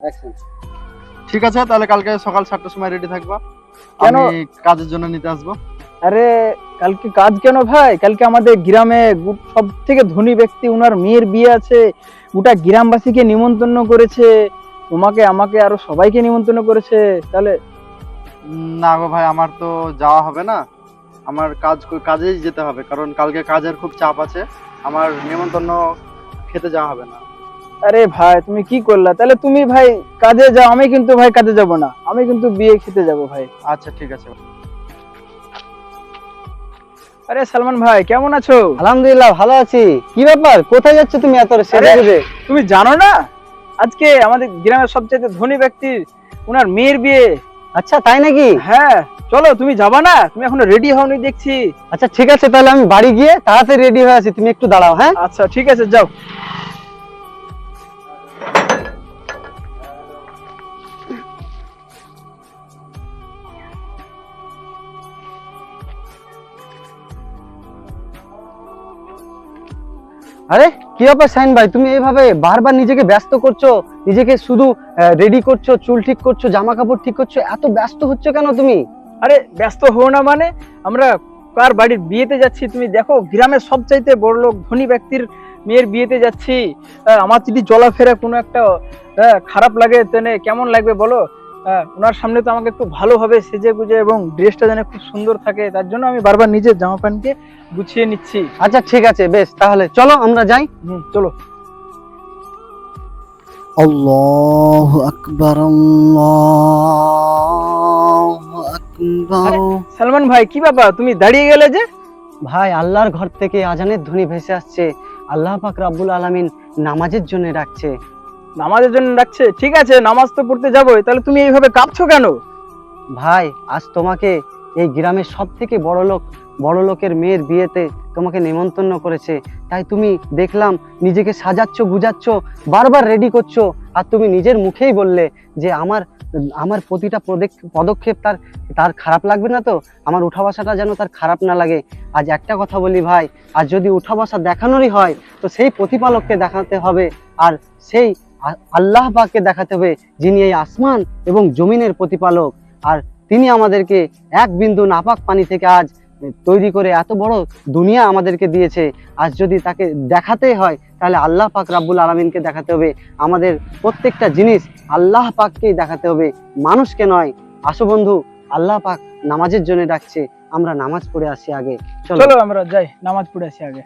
Action. ঠিক আছে, তাহলে কালকে সকাল 7টার সময় রেডি থাকবা। কেন? আমি কাজের জন্য নিতে আসবো। আরে কালকে কাজ কেন ভাই? কালকে আমাদের গ্রামে সব থেকে ধনী ব্যক্তি উনার মেয়ের বিয়ে আছে। গোটা গ্রামবাসীকে নিমন্ত্রণ করেছে, তোমাকে আমাকে আরো সবাইকে নিমন্ত্রণ করেছে। তাহলে না গো ভাই, আমার তো যাওয়া হবে না। আমার কাজেই যেতে হবে, কারণ কালকে কাজের খুব চাপ আছে। আমার নিমন্ত্রণ খেতে যাওয়া হবে না। আরে ভাই তুমি কি করলা? তাহলে তুমি ভাই কাজে যাও, আমি কিন্তু ভাই কাজে যাব না, আমি কিন্তু বিয়ে খেতে যাব ভাই। আচ্ছা ঠিক আছে। আরে সালমান ভাই কেমন আছো? আলহামদুলিল্লাহ ভালো আছি। কি ব্যাপার, কোথায় যাচ্ছ তুমি এত সেজে গুজে? তুমি জানো না আজকে আমাদের গ্রামের সবচেয়ে ধনী ব্যক্তি উনার মেয়ের বিয়ে। আচ্ছা তাই নাকি? হ্যাঁ চলো, তুমি যাবা না? তুমি এখনো রেডি হওনি দেখছি। আচ্ছা ঠিক আছে, তাহলে আমি বাড়ি গিয়ে তাড়াতাড়ি রেডি হয়ে আছি, তুমি একটু দাঁড়াও। হ্যাঁ আচ্ছা ঠিক আছে, যাও। আরে কি ব্যাপার শাহিন ভাই, তুমি এইভাবে বারবার নিজেকে ব্যস্ত করছো, নিজেকে শুধু রেডি করছো, চুল ঠিক করছো, জামা কাপড় ঠিক করছো, এত ব্যস্ত হচ্ছে কেন তুমি? আরে ব্যস্ত হও না মানে, আমরা কার বাড়ির বিয়েতে যাচ্ছি তুমি দেখো, গ্রামের সবচাইতে বড় লোক ধনী ব্যক্তির মেয়ের বিয়েতে যাচ্ছি। আমার যদি চলাফেরা কোনো একটা খারাপ লাগে তাহলে কেমন লাগবে বলো? ওনার সামনে তো আমাকে একটু ভালোভাবে সেজে গুজে এবং ড্রেসটা যেন খুব সুন্দর থাকে, তার জন্য আমি বারবার নিজের জামা প্যান্টকে গুছিয়ে নিচ্ছি। আচ্ছা ঠিক আছে, বেশ, তাহলে চলো আমরা যাই। চলো। আল্লাহু আকবার, আল্লাহু আকবার। সালমান ভাই কি ব্যাপার, তুমি দাঁড়িয়ে গেলে যে? ভাই আল্লাহর ঘর থেকে আজানের ধ্বনি ভেসে আসছে, আল্লাহ পাক রাব্বুল আলামিন নামাজের জন্য ডাকছে। নামাজের জন্য ডাকছে? ঠিক আছে, নামাজ তো পড়তে যাবোই, তাহলে তুমি এইভাবে কাঁপছো কেন? ভাই আজ তোমাকে এই গ্রামের সব থেকে বড় লোকের মেয়ের বিয়েতে তোমাকে নিমন্ত্রণ করেছে, তাই তুমি দেখলাম নিজেকে সাজাচ্ছ, গুজাচ্ছ, বারবার রেডি করছো, আর তুমি নিজের মুখেই বললে যে আমার প্রতিটা পদক্ষেপ তার খারাপ লাগবে না তো, আমার উঠা বসাটা যেন তার খারাপ না লাগে। আজ একটা কথা বলি ভাই, আর যদি উঠা বসা দেখানোরই হয় তো সেই প্রতিপালককে দেখাতে হবে, আর সেই আল্লাহ পাককে দেখাতে হবে, যিনি এই আসমান এবং জমিনের প্রতিপালক। আর তিনি আমাদেরকে এক বিন্দু নাপাক পানি থেকে আজ তৈরি করে এত বড় দুনিয়া আমাদেরকে দিয়েছে। আজ যদি তাকে দেখাতে হয় তাহলে আল্লাহ পাক রাব্বুল আলামিনকে দেখাতে হবে। আমাদের প্রত্যেকটা জিনিস আল্লাহ পাককেই দেখাতে হবে, মানুষকে নয়। আসো বন্ধু, আল্লাহ পাক নামাজের জন্য ডাকছে, আমরা নামাজ পড়ে আসি আগে। চলো আমরা যাই, নামাজ পড়ে আসি আগে।